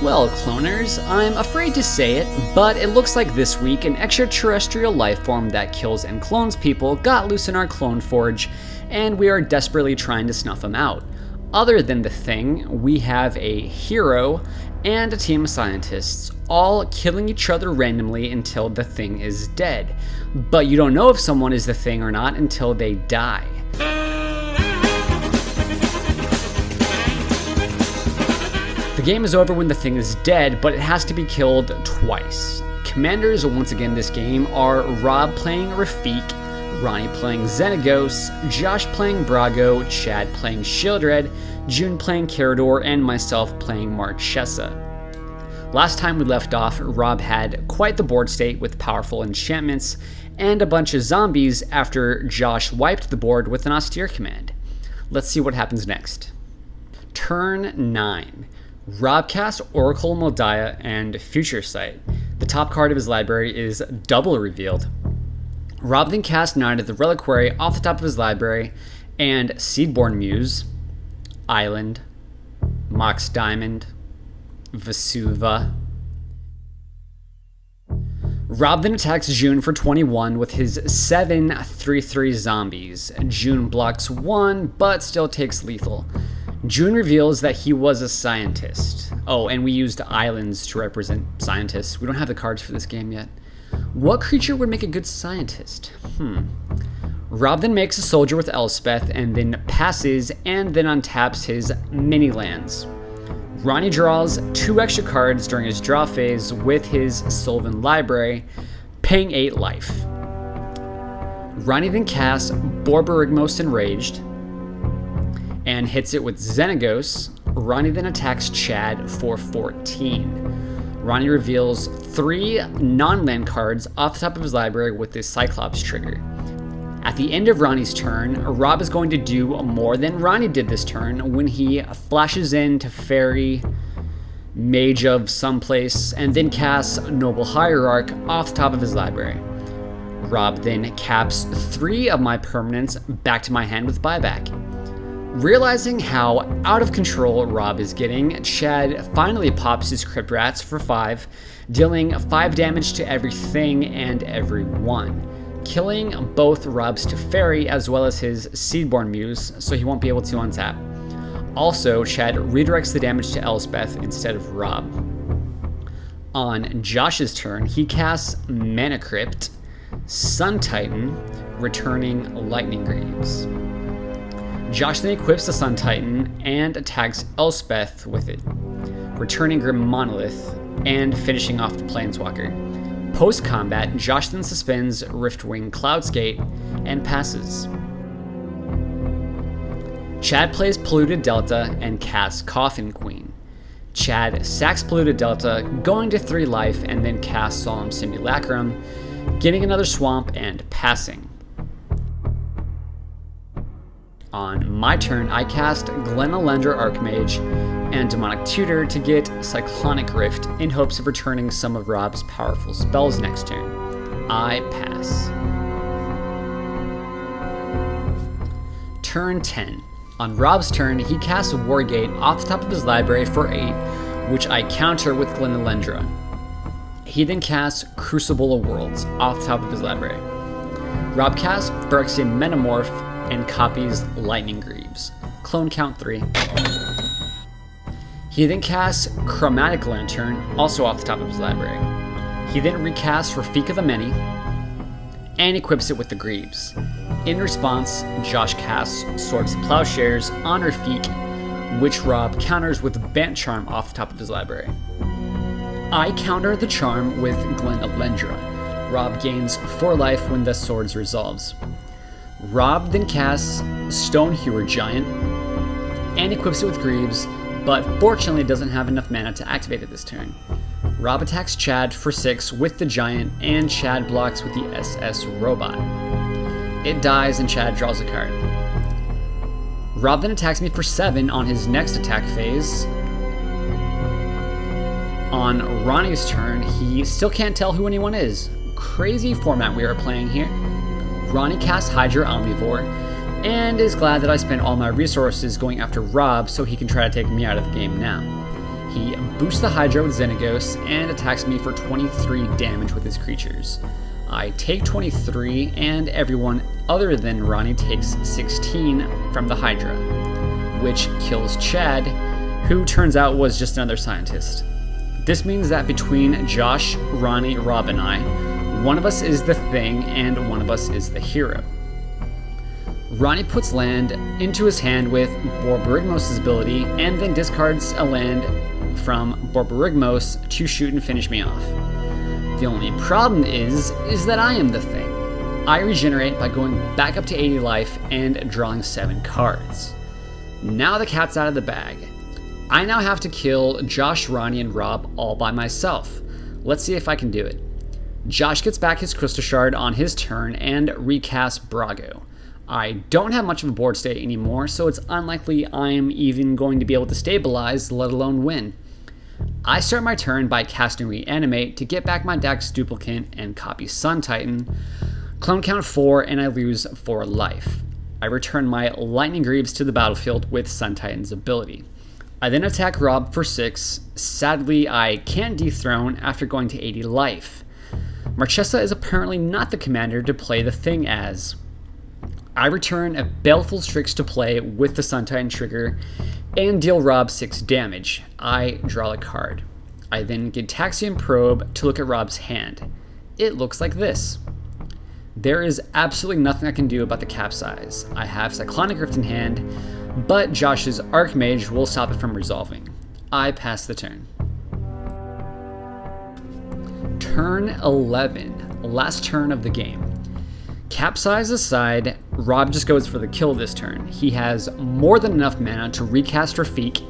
Well, cloners, I'm afraid to say it, but it looks like this week an extraterrestrial life form that kills and clones people got loose in our clone forge, and we are desperately trying to snuff him out. Other than the thing, we have a hero and a team of scientists, all killing each other randomly until the thing is dead. But you don't know if someone is the thing or not until they die. The game is over when the thing is dead, but it has to be killed twice. Commanders once again this game are Rob playing Rafik, Ronnie playing Xenagos, Josh playing Brago, Chad playing Shieldred, June playing Carador, and myself playing Marchesa. Last time we left off, Rob had quite the board state with powerful enchantments and a bunch of zombies after Josh wiped the board with an austere command. Let's see what happens next. Turn 9. Rob casts Oracle Moldiah and Future Sight. The top card of his library is double revealed. Rob then casts Knight of the Reliquary off the top of his library and Seedborn Muse, Island, Mox Diamond, Vesuva. Rob then attacks June for 21 with his 7 3/3 zombies. June blocks 1 but still takes lethal. June reveals that he was a scientist. Oh, and we used islands to represent scientists. We don't have the cards for this game yet. What creature would make a good scientist? Rob then makes a soldier with Elspeth and then passes and then untaps his mini lands. Ronnie draws 2 extra cards during his draw phase with his Sylvan Library, paying 8 life. Ronnie then casts Borborygmos Enraged and hits it with Xenagos. Ronnie then attacks Chad for 14. Ronnie reveals 3 non-land cards off the top of his library with the Cyclops trigger. At the end of Ronnie's turn, Rob is going to do more than Ronnie did this turn when he flashes in to Fairy, Mage of someplace, and then casts Noble Hierarch off the top of his library. Rob then caps 3 of my permanents back to my hand with buyback. Realizing how out of control Rob is getting, Chad finally pops his Crypt Rats for 5, dealing 5 damage to everything and everyone, killing both Rob's Teferi as well as his Seedborn Muse, so he won't be able to untap. Also, Chad redirects the damage to Elspeth instead of Rob. On Josh's turn, he casts Mana Crypt, Sun Titan, returning Lightning Greaves. Josh then equips the Sun Titan and attacks Elspeth with it, returning Grim Monolith and finishing off the Planeswalker. Post-combat, Josh then suspends Riftwing Cloudskate and passes. Chad plays Polluted Delta and casts Coffin Queen. Chad sacks Polluted Delta, going to 3 life, and then casts Solemn Simulacrum, getting another swamp and passing. On my turn, I cast Glenalendra Archmage and Demonic Tutor to get Cyclonic Rift in hopes of returning some of Rob's powerful spells next turn. I pass. Turn 10. On Rob's turn, he casts Wargate off the top of his library for 8, which I counter with Glenalendra. He then casts Crucible of Worlds off the top of his library. Rob casts Phyrexian Metamorph and copies Lightning Greaves. Clone count 3. He then casts Chromatic Lantern, also off the top of his library. He then recasts Rafik of the Many and equips it with the Greaves. In response, Josh casts Swords of Plowshares on Rafik, which Rob counters with Bant Charm off the top of his library. I counter the charm with Glenalendra. Rob gains 4 life when the Swords resolves. Rob then casts Stonehewer Giant and equips it with Greaves, but fortunately doesn't have enough mana to activate it this turn. Rob attacks Chad for 6 with the Giant, and Chad blocks with the SS Robot. It dies and Chad draws a card. Rob then attacks me for 7 on his next attack phase. On Ronnie's turn, he still can't tell who anyone is. Crazy format we are playing here. Ronnie casts Hydra Omnivore, and is glad that I spent all my resources going after Rob so he can try to take me out of the game now. He boosts the Hydra with Xenagos and attacks me for 23 damage with his creatures. I take 23, and everyone other than Ronnie takes 16 from the Hydra, which kills Chad, who turns out was just another scientist. This means that between Josh, Ronnie, Rob, and I, one of us is the thing and one of us is the hero. Ronnie puts land into his hand with Borborygmos' ability and then discards a land from Borborygmos to shoot and finish me off. The only problem is that I am the thing. I regenerate by going back up to 80 life and drawing 7 cards. Now the cat's out of the bag. I now have to kill Josh, Ronnie, and Rob all by myself. Let's see if I can do it. Josh gets back his Crystal Shard on his turn and recasts Brago. I don't have much of a board state anymore, so it's unlikely I'm even going to be able to stabilize, let alone win. I start my turn by casting Reanimate to get back my Dax Duplicant and copy Sun Titan, clone count 4, and I lose 4 life. I return my Lightning Greaves to the battlefield with Sun Titan's ability. I then attack Rob for 6. Sadly, I can't dethrone after going to 80 life. Marchesa is apparently not the commander to play the thing as. I return a Baleful Strix to play with the Sun Titan trigger and deal Rob 6 damage. I draw a card. I then get Taxian Probe to look at Rob's hand. It looks like this. There is absolutely nothing I can do about the capsize. I have Cyclonic Rift in hand, but Josh's Archmage will stop it from resolving. I pass the turn. Turn 11, last turn of the game. Capsize aside, Rob just goes for the kill this turn. He has more than enough mana to recast Rafik,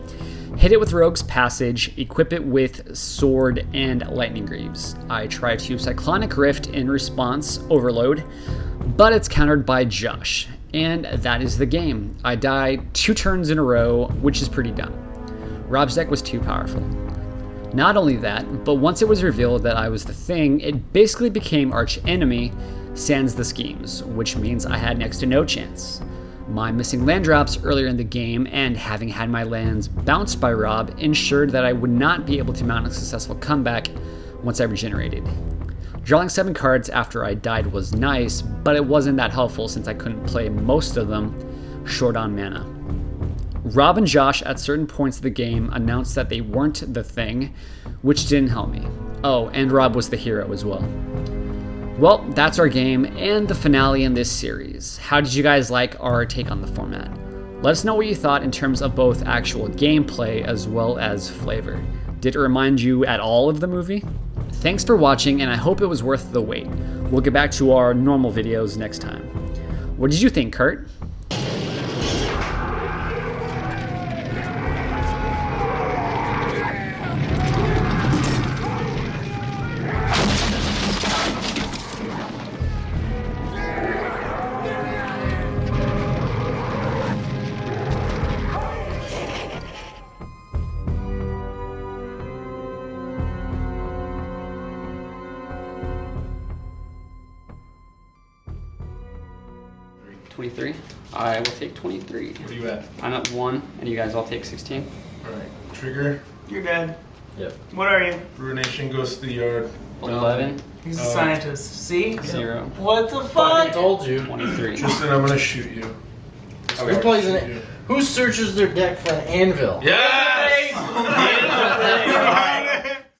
hit it with Rogue's Passage, equip it with Sword and Lightning Greaves. I try to Cyclonic Rift in response, Overload, but it's countered by Josh. And that is the game. I die 2 turns in a row, which is pretty dumb. Rob's deck was too powerful. Not only that, but once it was revealed that I was the thing, it basically became arch enemy, sans the schemes, which means I had next to no chance. My missing land drops earlier in the game and having had my lands bounced by Rob ensured that I would not be able to mount a successful comeback once I regenerated. Drawing 7 cards after I died was nice, but it wasn't that helpful since I couldn't play most of them short on mana. Rob and Josh at certain points of the game announced that they weren't the thing, which didn't help me. Oh, and Rob was the hero as well. Well, that's our game and the finale in this series. How did you guys like our take on the format? Let us know what you thought in terms of both actual gameplay as well as flavor. Did it remind you at all of the movie? Thanks for watching, and I hope it was worth the wait. We'll get back to our normal videos next time. What did you think, Kurt? $23. I will take 23. What are you at? I'm at 1, and you guys all take 16. Alright. Trigger. You're good. Yep. What are you? Ruination goes to the yard. 11. He's a scientist. See? 0. What the I fuck? told you. 23. Tristan, I'm gonna shoot you. Who plays an? Who searches their deck for an anvil? Yes!